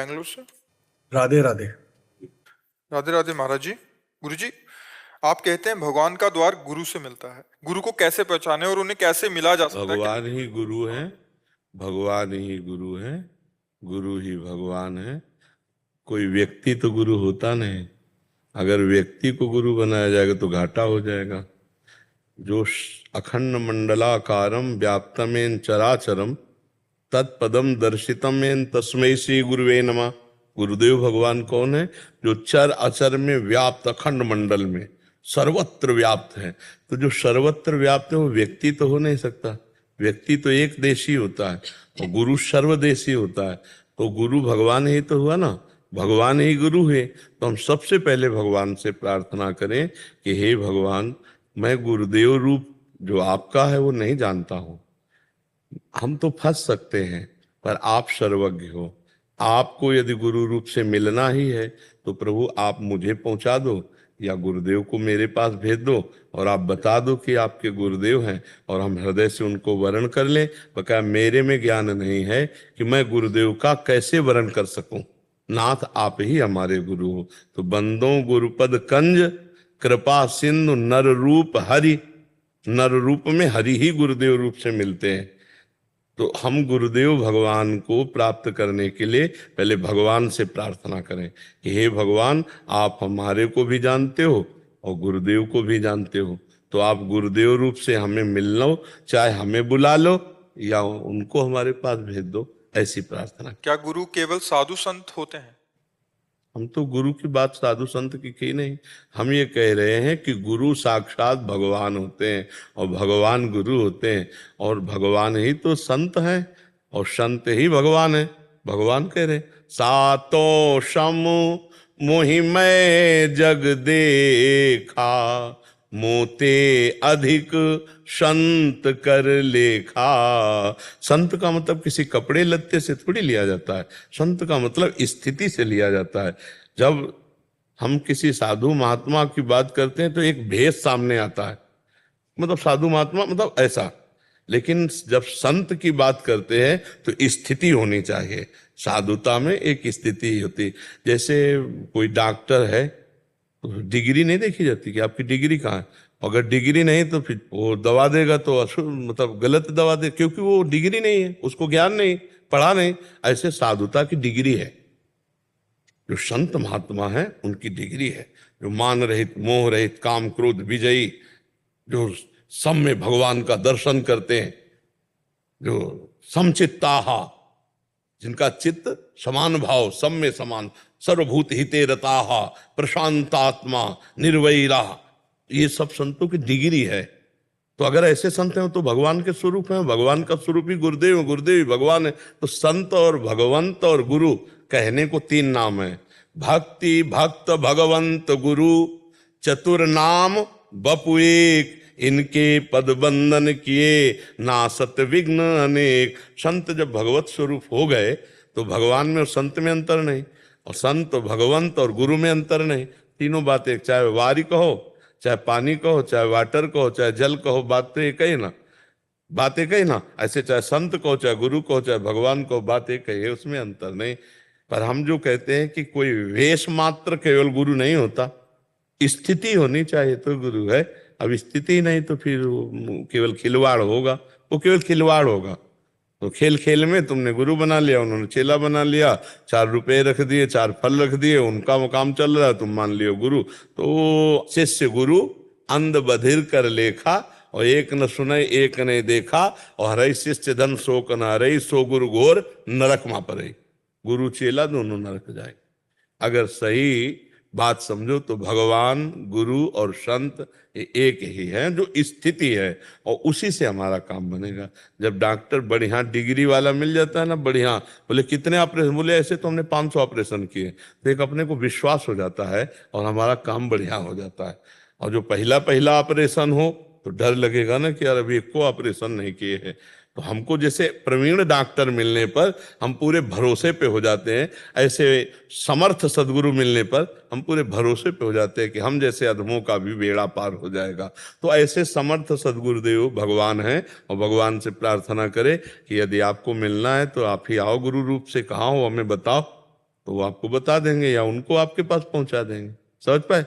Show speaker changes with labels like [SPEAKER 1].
[SPEAKER 1] बैंगलोर से।
[SPEAKER 2] राधे राधे।
[SPEAKER 1] राधे राधे महाराज जी। गुरु जी, आप कहते हैं भगवान का द्वार गुरु से मिलता है। गुरु को कैसे पहचाने और उन्हें कैसे मिला जा सकता है?
[SPEAKER 3] भगवान ही गुरु है, भगवान ही गुरु है, गुरु ही भगवान है। कोई व्यक्ति तो गुरु होता नहीं। अगर व्यक्ति को गुरु बनाया जाएगा तो घाटा हो जाएगा। जो अखंड मंडलाकारम व्याप्तमेन चराचरम तत्पदम दर्शितमेन तस्मै श्री गुरुवे नमः। गुरुदेव भगवान कौन है? जो चर अचर में व्याप्त, अखंड मंडल में सर्वत्र व्याप्त है। तो जो सर्वत्र व्याप्त है वो व्यक्ति तो हो नहीं सकता। व्यक्ति तो एक देशी होता है और गुरु सर्वदेशी होता है। तो गुरु भगवान ही तो हुआ ना, भगवान ही गुरु है। तो हम सबसे पहले भगवान से प्रार्थना करें कि हे भगवान, मैं गुरुदेव रूप जो आपका है वो नहीं जानता हूं। हम तो फंस सकते हैं, पर आप सर्वज्ञ हो। आपको यदि गुरु रूप से मिलना ही है तो प्रभु आप मुझे पहुंचा दो या गुरुदेव को मेरे पास भेज दो और आप बता दो कि आपके गुरुदेव हैं और हम हृदय से उनको वर्ण कर लें। बकाया मेरे में ज्ञान नहीं है कि मैं गुरुदेव का कैसे वर्ण कर सकूं। नाथ आप ही हमारे गुरु हो। तो बंदों गुरुपद कंज कृपा सिंधु नर रूप हरि। नर रूप में हरि ही गुरुदेव रूप से मिलते हैं। तो हम गुरुदेव भगवान को प्राप्त करने के लिए पहले भगवान से प्रार्थना करें कि हे भगवान, आप हमारे को भी जानते हो और गुरुदेव को भी जानते हो। तो आप गुरुदेव रूप से हमें मिल लो, चाहे हमें बुला लो या उनको हमारे पास भेज दो। ऐसी प्रार्थना।
[SPEAKER 1] क्या गुरु केवल साधु संत होते हैं?
[SPEAKER 3] हम तो गुरु की बात साधु संत की नहीं। हम ये कह रहे हैं कि गुरु साक्षात भगवान होते हैं और भगवान गुरु होते हैं और भगवान ही तो संत हैं और संत ही भगवान है। भगवान कह रहे सातो सम मोहि मैं जग देखा, मोते अधिक संत कर लेखा। संत का मतलब किसी कपड़े लत्ते से थोड़ी लिया जाता है। संत का मतलब स्थिति से लिया जाता है। जब हम किसी साधु महात्मा की बात करते हैं तो एक भेष सामने आता है, मतलब साधु महात्मा मतलब ऐसा। लेकिन जब संत की बात करते हैं तो स्थिति होनी चाहिए। साधुता में एक स्थिति होती। जैसे कोई डॉक्टर है तो डिग्री नहीं देखी जाती कि आपकी डिग्री कहाँ है। अगर डिग्री नहीं तो फिर वो दवा देगा तो मतलब गलत दवा दे, क्योंकि वो डिग्री नहीं है, उसको ज्ञान नहीं, पढ़ा नहीं। ऐसे साधुता की डिग्री है। जो संत महात्मा है उनकी डिग्री है, जो मान रहित मोह रहित काम क्रोध विजयी, जो सब में भगवान का दर्शन करते हैं, जो समचित्ताहा, जिनका चित्त समान भाव, सब में समान, सर्वभूत हिते रताहा, प्रशांतात्मा निर्वैरा, ये सब संतों की डिग्री है। तो अगर ऐसे संत हैं तो भगवान के स्वरूप हैं। भगवान का स्वरूप ही गुरुदेव है, गुरुदेव ही भगवान है। तो संत और भगवंत और गुरु कहने को तीन नाम है। भक्ति भक्त भगवंत गुरु चतुर नाम बपु एक, इनके पद बंधन किए नासत विघ्न अनेक। संत जब भगवत स्वरूप हो गए तो भगवान में और संत में अंतर नहीं, और संत भगवंत और गुरु में अंतर नहीं। तीनों बातें, चाहे वारी कहो, चाहे पानी कहो, चाहे वाटर कहो, चाहे जल कहो, बात तो एक ही ना, बात एक ही ना। ऐसे चाहे संत कहो, चाहे गुरु कहो, चाहे भगवान कहो, बात एक ही है, उसमें अंतर नहीं। पर हम जो कहते हैं कि कोई वेश मात्र केवल गुरु नहीं होता, स्थिति होनी चाहिए तो गुरु है। अब स्थिति नहीं तो फिर केवल खिलवाड़ होगा, वो केवल खिलवाड़ होगा। तो खेल खेल में तुमने गुरु बना लिया, उन्होंने चेला बना लिया, 4 रुपए रख दिए, 4 फल रख दिए, उनका वो काम चल रहा है, तुम मान लियो गुरु। तो शिष्य गुरु अंध बधिर कर लेखा, और एक न सुने एक ने देखा, और हरई शिष्य धन शोक न हरई, सो गुरु घोर नरक मा पड़ई। गुरु चेला दोनों नरक जाए। अगर सही बात समझो तो भगवान गुरु और संत ये एक ही है, जो स्थिति है, और उसी से हमारा काम बनेगा। जब डॉक्टर बढ़िया डिग्री वाला मिल जाता है ना, बढ़िया, बोले कितने ऑपरेशन, बोले ऐसे तो हमने 500 ऑपरेशन किए, तो एक अपने को विश्वास हो जाता है और हमारा काम बढ़िया हो जाता है। और जो पहला पहला ऑपरेशन हो तो डर लगेगा ना कि यार अभी एक को ऑपरेशन नहीं किए हैं। तो हमको जैसे प्रवीण डॉक्टर मिलने पर हम पूरे भरोसे पे हो जाते हैं, ऐसे समर्थ सदगुरु मिलने पर हम पूरे भरोसे पे हो जाते हैं कि हम जैसे अधमों का भी बेड़ा पार हो जाएगा। तो ऐसे समर्थ सदगुरुदेव भगवान हैं, और भगवान से प्रार्थना करें कि यदि आपको मिलना है तो आप ही आओ गुरु रूप से। कहाँ हो हमें बताओ। तो वो आपको बता देंगे या उनको आपके पास पहुंचा देंगे। समझ पाए?